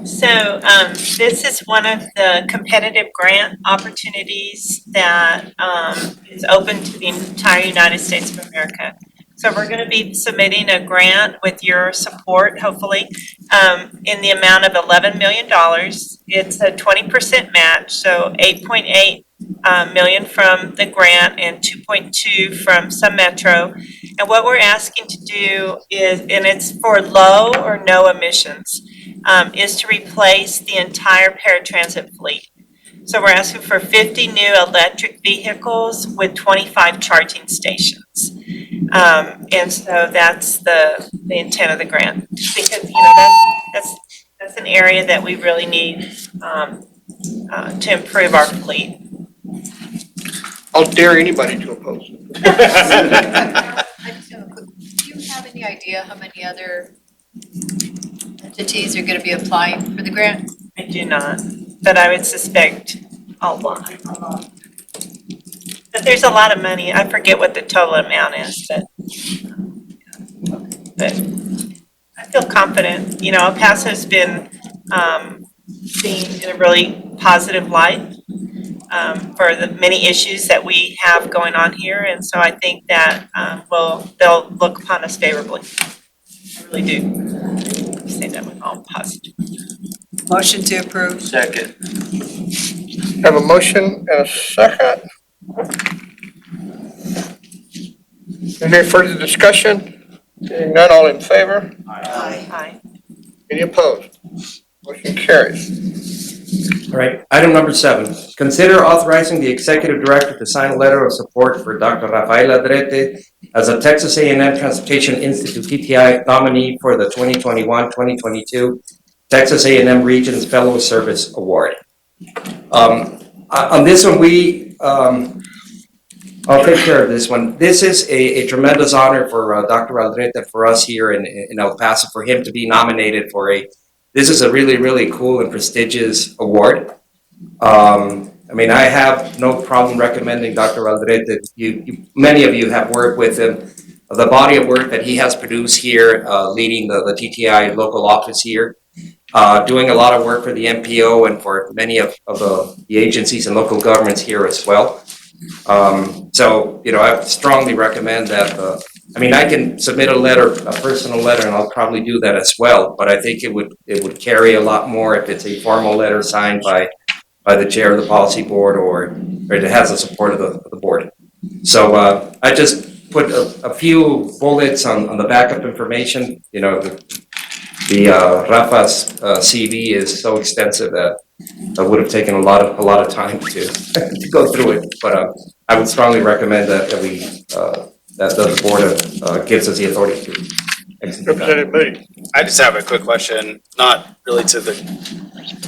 Speaker 9: So this is one of the competitive grant opportunities that is open to the entire United States of America. So we're going to be submitting a grant with your support, hopefully, in the amount of $11 million. It's a 20% match, so 8.8 million from the grant and 2.2 from Sun Metro. And what we're asking to do is, and it's for low or no emissions, is to replace the entire paratransit fleet. So we're asking for 50 new electric vehicles with 25 charging stations. And so that's the intent of the grant, because, you know, that's an area that we really need to improve our fleet.
Speaker 1: I'll dare anybody to oppose.
Speaker 13: I just have a quick, do you have any idea how many other entities are gonna be applying for the grant?
Speaker 9: I do not, but I would suspect a lot. But there's a lot of money. I forget what the total amount is, but I feel confident. You know, El Paso's been seen in a really positive light for the many issues that we have going on here, and so I think that they'll look upon us favorably. I really do. I say that with all positive.
Speaker 13: Motion to approve.
Speaker 2: Second.
Speaker 1: Have a motion and a second. Any further discussion? Hearing none, all in favor?
Speaker 9: Aye.
Speaker 1: Any opposed? Motion carries.
Speaker 3: All right, item number 7, consider authorizing the executive director to sign a letter of support for Dr. Rafael Adrete as a Texas A&M Transportation Institute TTI nominee for the 2021-2022 Texas A&M Regions Fellow Service Award. On this one, I'll take care of this one. This is a tremendous honor for Dr. Aldrete, for us here in El Paso, for him to be nominated for this is a really, really cool and prestigious award. I mean, I have no problem recommending Dr. Aldrete. Many of you have worked with him. The body of work that he has produced here, leading the TTI local office here, doing a lot of work for the MPO and for many of the agencies and local governments here as well. So, you know, I strongly recommend that. I mean, I can submit a personal letter, and I'll probably do that as well. But I think it would carry a lot more if it's a formal letter signed by the chair of the policy board, or it has the support of the board. So I just put a few bullets on the backup information. You know, the Rafa's CV is so extensive that it would have taken a lot of time to go through it. But I would strongly recommend that the board gives us the authority to execute that.
Speaker 1: Representative Moody.
Speaker 14: I just have a quick question, not really to the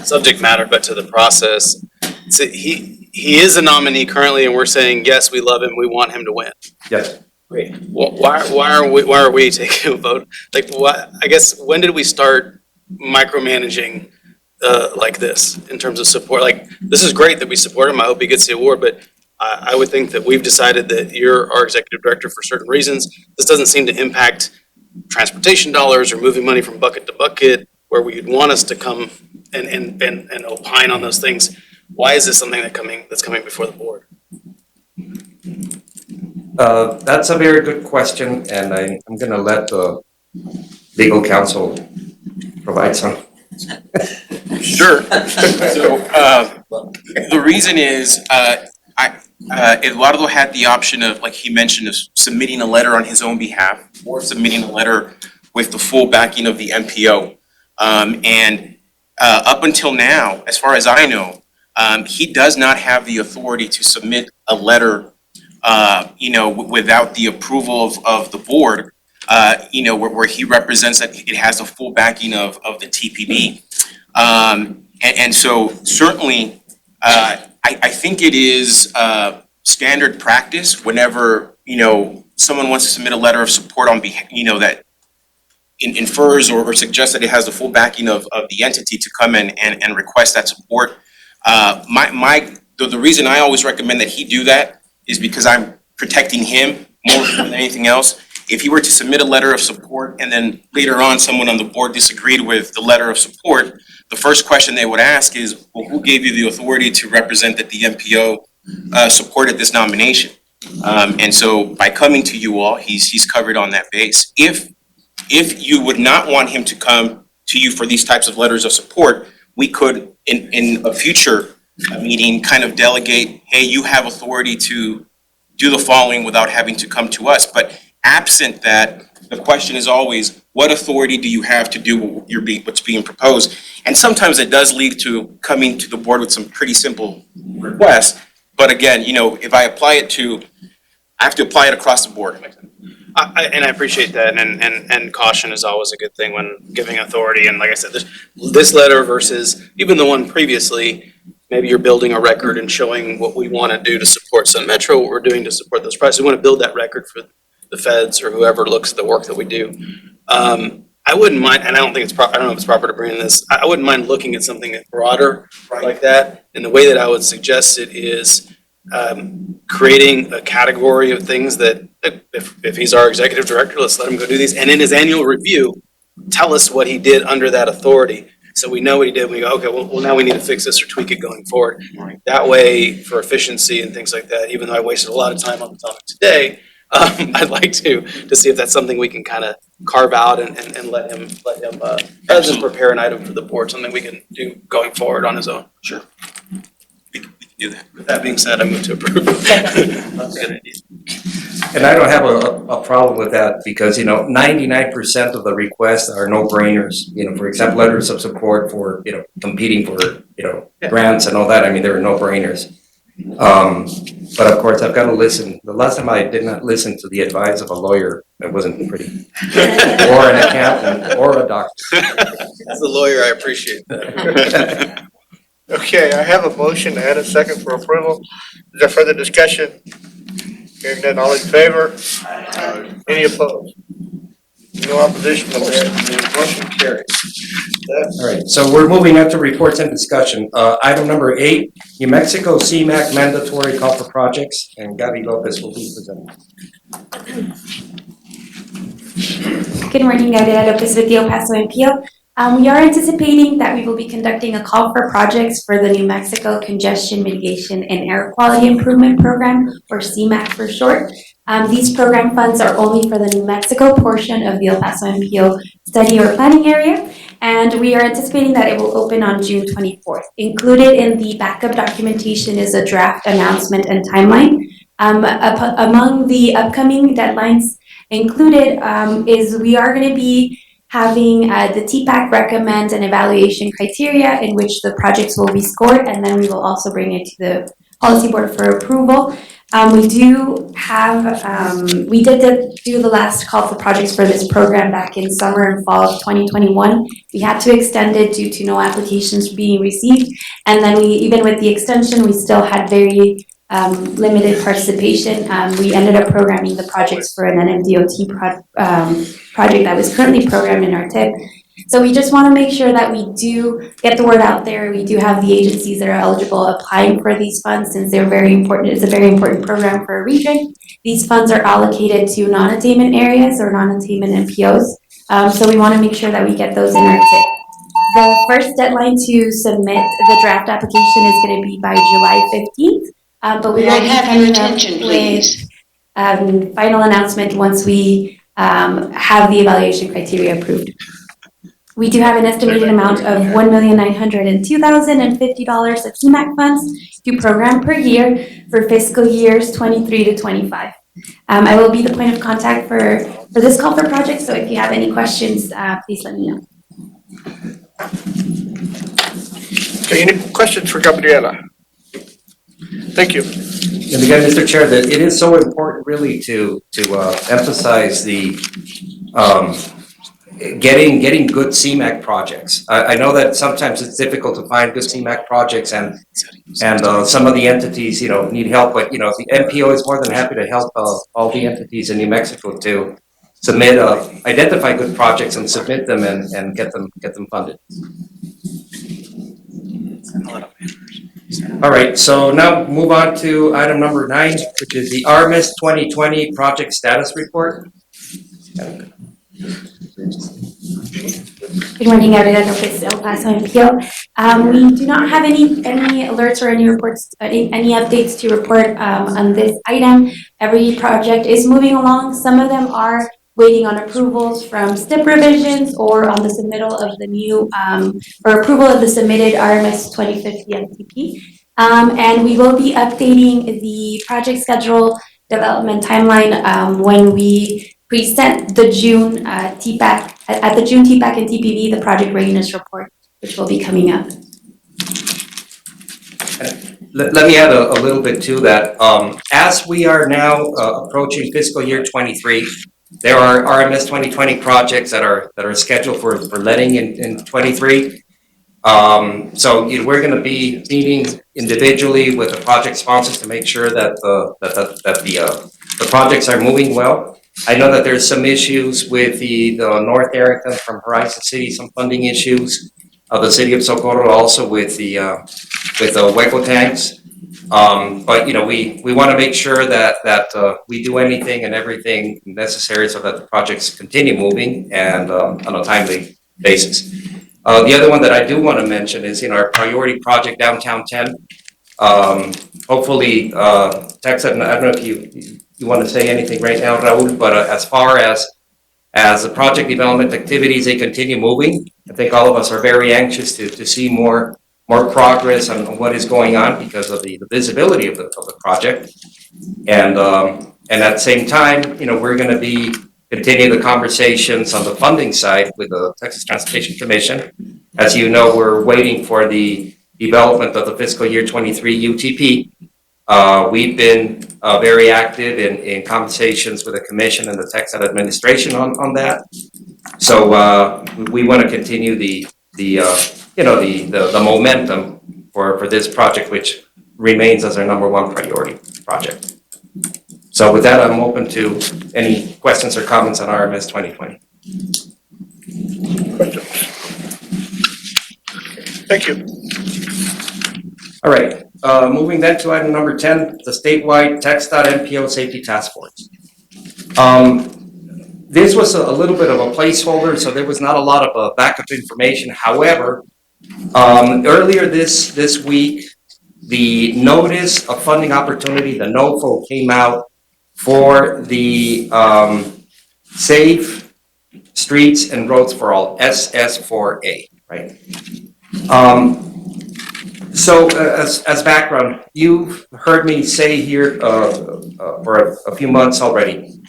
Speaker 14: subject matter, but to the process. So he is a nominee currently, and we're saying, yes, we love him, we want him to win.
Speaker 3: Yes.
Speaker 14: Great. Why are we taking a vote? Like, I guess, when did we start micromanaging like this in terms of support? Like, this is great that we support him. I hope he gets the award, but I would think that we've decided that you're our executive director for certain reasons. This doesn't seem to impact transportation dollars or moving money from bucket to bucket, where we'd want us to come and opine on those things. Why is this something that's coming before the board?
Speaker 3: That's a very good question, and I'm going to let the legal counsel provide some
Speaker 11: Sure. So, the reason is, Eduardo had the option of, like he mentioned, of submitting a letter on his own behalf or submitting a letter with the full backing of the MPO. Up until now, as far as I know, he does not have the authority to submit a letter, without the approval of the board, where he represents that it has the full backing of the TPB. And so certainly, I think it is standard practice whenever, someone wants to submit a letter of support on behalf, that infers or suggests that it has the full backing of the entity to come in and request that support. The reason I always recommend that he do that is because I'm protecting him more than anything else. If he were to submit a letter of support and then later on someone on the board disagreed with the letter of support, the first question they would ask is, well, who gave you the authority to represent that the MPO supported this nomination? And so by coming to you all, he's covered on that base. If you would not want him to come to you for these types of letters of support, we could in a future meeting kind of delegate, hey, you have authority to do the following without having to come to us. But absent that, the question is always, what authority do you have to do what's being proposed? And sometimes it does lead to coming to the board with some pretty simple requests. But again, if I have to apply it across the board.
Speaker 14: And I appreciate that, and caution is always a good thing when giving authority, and like I said, this letter versus even the one previously, maybe you're building a record and showing what we want to do to support Sun Metro, what we're doing to support those projects. We want to build that record for the feds or whoever looks at the work that we do. I wouldn't mind, and I don't know if it's proper to bring in this, I wouldn't mind looking at something broader like that, and the way that I would suggest it is creating a category of things that if he's our executive director, let's let him go do these. And in his annual review, tell us what he did under that authority. So we know what he did. We go, okay, well, now we need to fix this or tweak it going forward. That way, for efficiency and things like that, even though I wasted a lot of time on the topic today, I'd like to see if that's something we can kind of carve out and let him rather than prepare an item for the board, something we can do going forward on his own.
Speaker 11: Sure. We can do that.
Speaker 14: With that being said, I move to approve. That's a good idea.
Speaker 3: And I don't have a problem with that because, 99% of the requests are no-brainers. For example, letters of support for, competing for, grants and all that. I mean, they're no-brainers. But of course, I've got to listen. The last time I did not listen to the advice of a lawyer, it wasn't pretty. Or an accountant, or a doctor.
Speaker 14: As a lawyer, I appreciate that.
Speaker 1: Okay, I have a motion and a second for approval. Is there further discussion? Hearing none, all in favor? Any opposed? No opposition, the motion carries.
Speaker 3: All right, so we're moving on to reports and discussion. Item number 8, New Mexico CMAQ mandatory call for projects, and Gabby Lopez will be presenting.
Speaker 8: Good morning, Gabriela Lopez with the El Paso MPO. We are anticipating that we will be conducting a call for projects for the New Mexico Congestion Mitigation and Air Quality Improvement Program, or CMAQ for short. These program funds are only for the New Mexico portion of the El Paso MPO study or planning area, and we are anticipating that it will open on June 24th. Included in the backup documentation is a draft announcement and timeline. Among the upcoming deadlines included is we are going to be having the TPAC recommend an evaluation criteria in which the projects will be scored, and then we will also bring it to the policy board for approval. We do have, we did do the last call for projects for this program back in summer and fall of 2021. We had to extend it due to no applications being received, and then even with the extension, we still had very limited participation. We ended up programming the projects for an NMDOT project that was currently programmed in our TIP. So we just want to make sure that we do get the word out there. We do have the agencies that are eligible applying for these funds since they're very important. It's a very important program for a region. These funds are allocated to non-attainment areas or non-attainment MPOs. So we want to make sure that we get those in our TIP. The first deadline to submit the draft application is going to be by July 15th. But we will be coming up with final announcement once we have the evaluation criteria approved. We do have an estimated amount of $1,902,050 of CMAQ funds to program per year for fiscal years 23 to 25. I will be the point of contact for this call for project, so if you have any questions, please let me know.
Speaker 1: Okay, any questions for Gabriela? Thank you.
Speaker 3: And again, Mr. Chair, that it is so important really to emphasize the getting good CMAQ projects. I know that sometimes it's difficult to find good CMAQ projects and some of the entities, need help, but, the NPO is more than happy to help all the entities in New Mexico to submit, identify good projects and submit them and get them funded. All right, so now move on to item number 9, which is the RMIS 2020 project status report.
Speaker 8: Good morning, Gabriela Lopez, El Paso MPO. We do not have any alerts or any reports, any updates to report on this item. Every project is moving along. Some of them are waiting on approvals from STIP revisions or on the submittal of the new, or approval of the submitted RMS 2050 MTP. And we will be updating the project schedule development timeline when we present the June TPAC, at the June TPAC and TPB, the project readiness report, which will be coming up.
Speaker 3: Let me add a little bit to that. As we are now approaching fiscal year 23, there are RMS 2020 projects that are scheduled for letting in 23. So we're going to be meeting individually with the project sponsors to make sure that the projects are moving well. I know that there's some issues with the North Arrington from Horizon City, some funding issues. The city of Socorro also with the Hueco tanks. But we want to make sure that we do anything and everything necessary so that the projects continue moving and on a timely basis. The other one that I do want to mention is our priority project downtown 10. Hopefully, Tex, I don't know if you want to say anything right now, Raul, but as far as the project development activities, they continue moving. I think all of us are very anxious to see more progress on what is going on because of the visibility of the project. And at the same time, we're going to be continue the conversations on the funding side with the Texas Transportation Commission. As you know, we're waiting for the development of the fiscal year 23 UTP. We've been very active in conversations with the commission and the Texas administration on that. So we want to continue the momentum for this project, which remains as our #1 priority project. So with that, I'm open to any questions or comments on RMS 2020.
Speaker 1: Questions? Thank you.
Speaker 3: All right, moving then to item number 10, the statewide TxDOT MPO Safety Task Force. This was a little bit of a placeholder, so there was not a lot of backup information. However, earlier this week, the notice of funding opportunity, the NOFO, came out for the Safe Streets and Roads for All, SS4A, right? So as background, you've heard me say here for a few months already.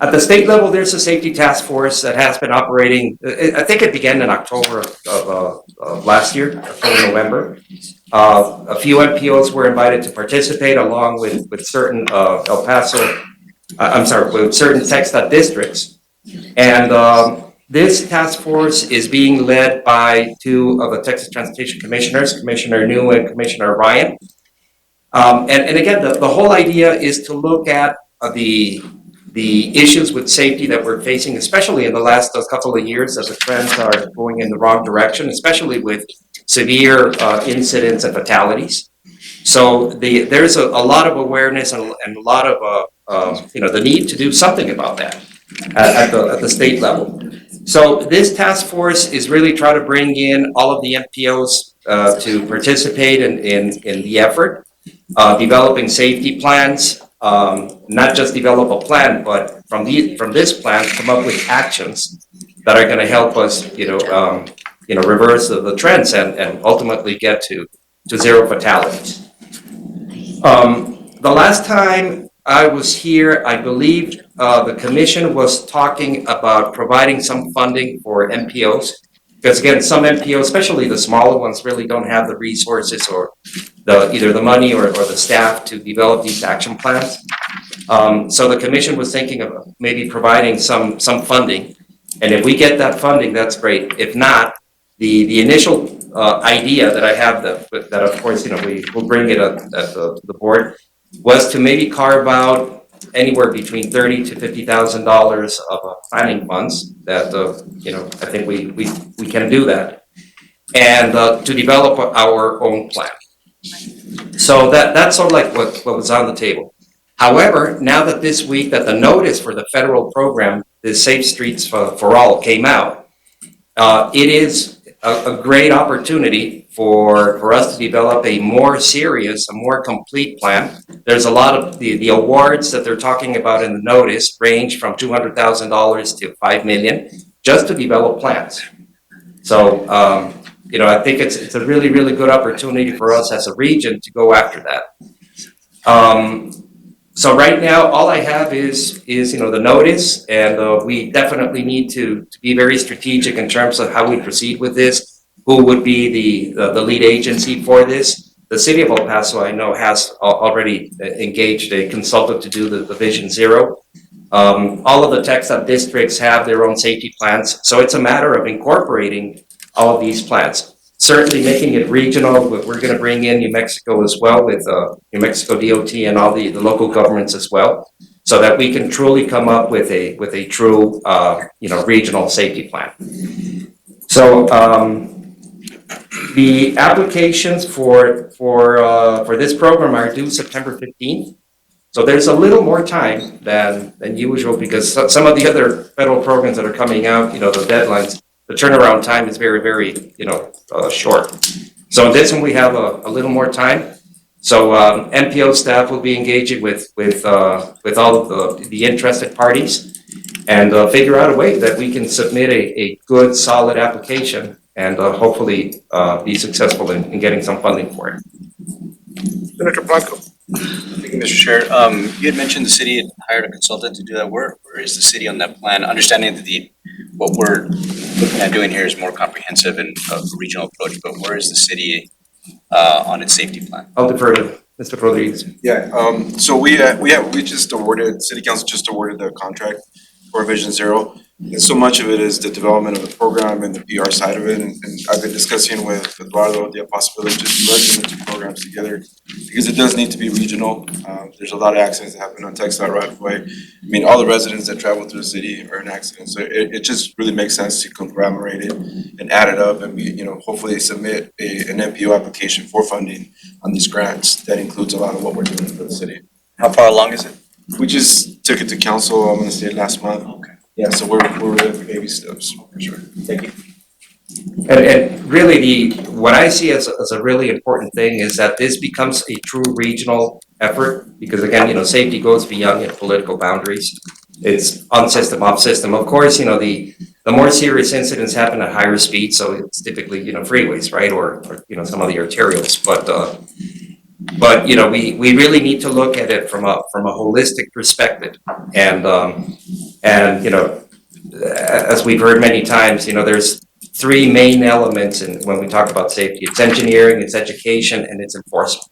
Speaker 3: At the state level, there's a safety task force that has been operating. I think it began in October of last year, October, November. A few MPOs were invited to participate along with certain with certain TxDOT districts. And this task force is being led by 2 of the Texas Transportation Commissioners, Commissioner New and Commissioner Ryan. And again, the whole idea is to look at the issues with safety that we're facing, especially in the last couple of years as the trends are going in the wrong direction, especially with severe incidents and fatalities. So there's a lot of awareness and a lot of the need to do something about that at the state level. So this task force is really trying to bring in all of the MPOs to participate in the effort, developing safety plans, not just develop a plan, but from this plan come up with actions that are gonna help us, reverse the trends and ultimately get to zero fatalities. The last time I was here, I believe, the commission was talking about providing some funding for MPOs. Because again, some MPOs, especially the smaller ones, really don't have the resources or either the money or the staff to develop these action plans. So the commission was thinking of maybe providing some funding. And if we get that funding, that's great. If not, the initial idea that I have that of course, we will bring it up to the board was to maybe carve out anywhere between $30,000 to $50,000 of planning funds that, I think we can do that. And to develop our own plan. So that's sort of like what was on the table. However, now that this week that the notice for the federal program, the Safe Streets for All, came out, it is a great opportunity for us to develop a more serious, a more complete plan. There's a lot of the awards that they're talking about in the notice range from $200,000 to $5 million just to develop plans. So, I think it's a really, really good opportunity for us as a region to go after that. So right now, all I have is the notice, and we definitely need to be very strategic in terms of how we proceed with this. Who would be the lead agency for this? The city of El Paso, I know, has already engaged a consultant to do the Vision Zero. All of the TechStop districts have their own safety plans, so it's a matter of incorporating all of these plans. Certainly making it regional, we're going to bring in New Mexico as well with New Mexico DOT and all the local governments as well, so that we can truly come up with a true regional safety plan. So the applications for this program are due September 15th. So there's a little more time than usual because some of the other federal programs that are coming out, the deadlines, the turnaround time is very, very, short. So this one we have a little more time. So MPO staff will be engaging with all of the interested parties and figure out a way that we can submit a good, solid application and hopefully be successful in getting some funding for it.
Speaker 1: Senator Blanco.
Speaker 15: Thank you, Mr. Chair. You had mentioned the city had hired a consultant to do that work. Where is the city on that plan? Understanding that what we're looking at doing here is more comprehensive and a regional approach, but where is the city on its safety plan?
Speaker 3: I'll defer to Mr. Rodriguez.
Speaker 2: Yeah, so we just awarded, City Council just awarded the contract for Vision Zero. And so much of it is the development of the program and the PR side of it. And I've been discussing with Eduardo the possibility of just merging the two programs together because it does need to be regional. There's a lot of accidents that happen on TechStop right away. I mean, all the residents that travel through the city are in accidents. So it just really makes sense to conglomerate it and add it up and hopefully submit an MPO application for funding on these grants. That includes a lot of what we're doing for the city.
Speaker 15: How far along is it?
Speaker 2: We just took it to council, I'm gonna say last month.
Speaker 15: Okay.
Speaker 2: Yeah, so we're in baby steps, for sure.
Speaker 15: Thank you.
Speaker 3: And really what I see as a really important thing is that this becomes a true regional effort because again, safety goes beyond political boundaries. It's on system, off system. Of course, the more serious incidents happen at higher speeds, so it's typically, freeways, right? Or some of the arterials, but we really need to look at it from a holistic perspective. And as we've heard many times, there's three main elements when we talk about safety. It's engineering, it's education, and it's enforcement.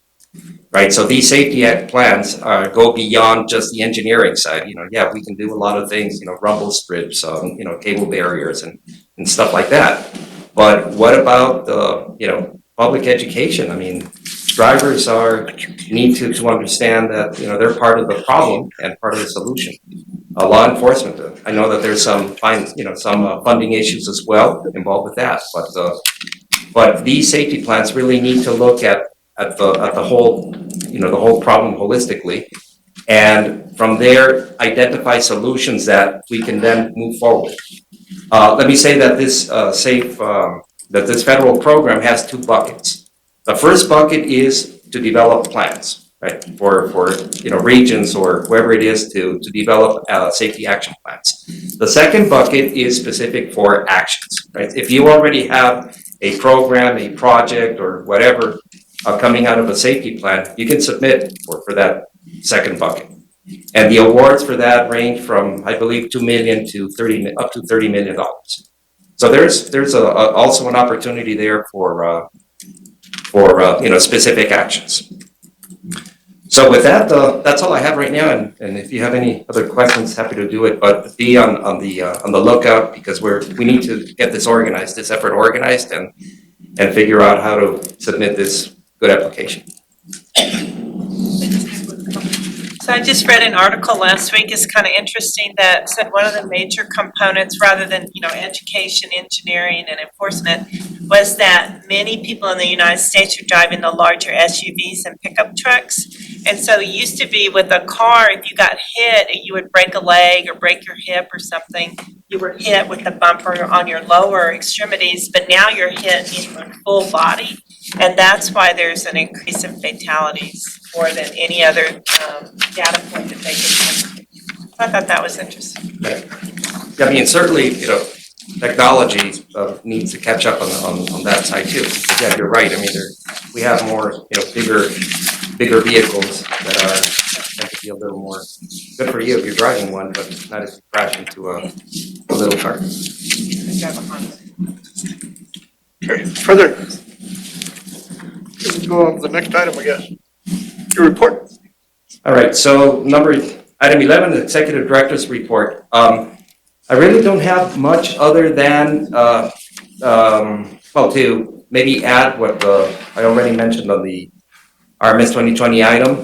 Speaker 3: Right, so these safety plans go beyond just the engineering side. Yeah, we can do a lot of things, rumble strips, cable barriers and stuff like that. But what about the, public education? I mean, drivers need to understand that, they're part of the problem and part of the solution. Law enforcement, I know that there's some funding issues as well involved with that, but these safety plans really need to look at the whole, the whole problem holistically, and from there identify solutions that we can then move forward. Let me say that this federal program has two buckets. The first bucket is to develop plans. right? For, regions or whoever it is to develop, safety action plans. The second bucket is specific for actions, right? If you already have a program, a project, or whatever, coming out of a safety plan, you can submit for that second bucket. And the awards for that range from, I believe, 2 million to up to $30 million. So there's also an opportunity there for specific actions. So with that, that's all I have right now. And if you have any other questions, happy to do it. But be on the lookout, because we need to get this effort organized, and figure out how to submit this good application.
Speaker 9: So I just read an article last week, it's kind of interesting, that said one of the major components, rather than, education, engineering, and enforcement, was that many people in the United States are driving the larger SUVs and pickup trucks. And so it used to be with a car, if you got hit, you would break a leg or break your hip or something, you were hit with the bumper on your lower extremities, but now you're hit in your full body. And that's why there's an increase in fatalities more than any other data point that they could. I thought that was interesting.
Speaker 3: Yeah, I mean, certainly, technology needs to catch up on that side too. Yeah, you're right. I mean, we have more, bigger vehicles that tend to be a little more good for you if you're driving one, but not if you crash into a little car.
Speaker 1: Okay, further. We'll go on to the next item, I guess. Your report.
Speaker 3: All right, so item 11, the executive director's report. I really don't have much other than, to maybe add what I already mentioned on the RMS 2020 item.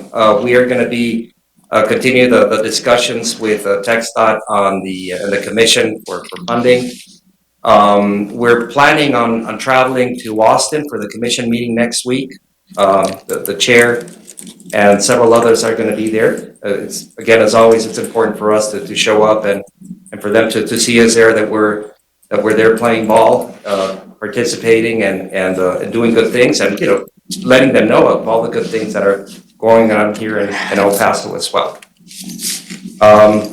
Speaker 3: We are going to be continue the discussions with TxDOT on the commission for funding. We're planning on traveling to Austin for the commission meeting next week. The chair and several others are going to be there. It's, again, as always, it's important for us to show up and for them to see us there, that we're there playing ball, participating and doing good things, and letting them know of all the good things that are going on here in El Paso as well.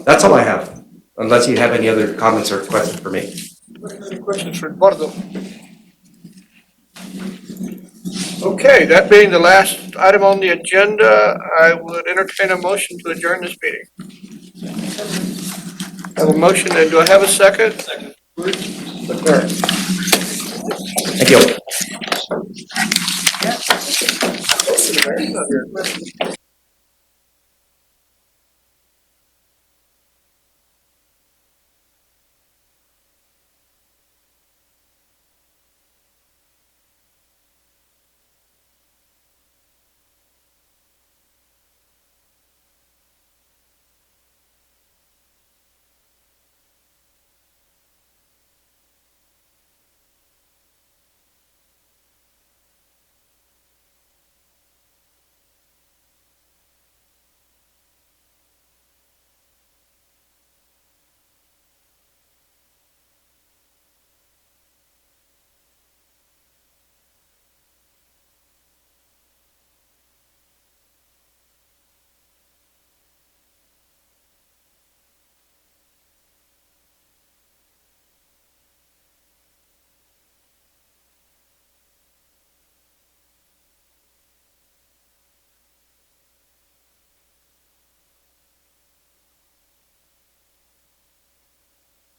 Speaker 3: That's all I have, unless you have any other comments or questions for me.
Speaker 1: Any questions for Eduardo? Okay, that being the last item on the agenda, I would entertain a motion to adjourn this meeting. I have a motion, and do I have a second? Second.
Speaker 3: Thank you.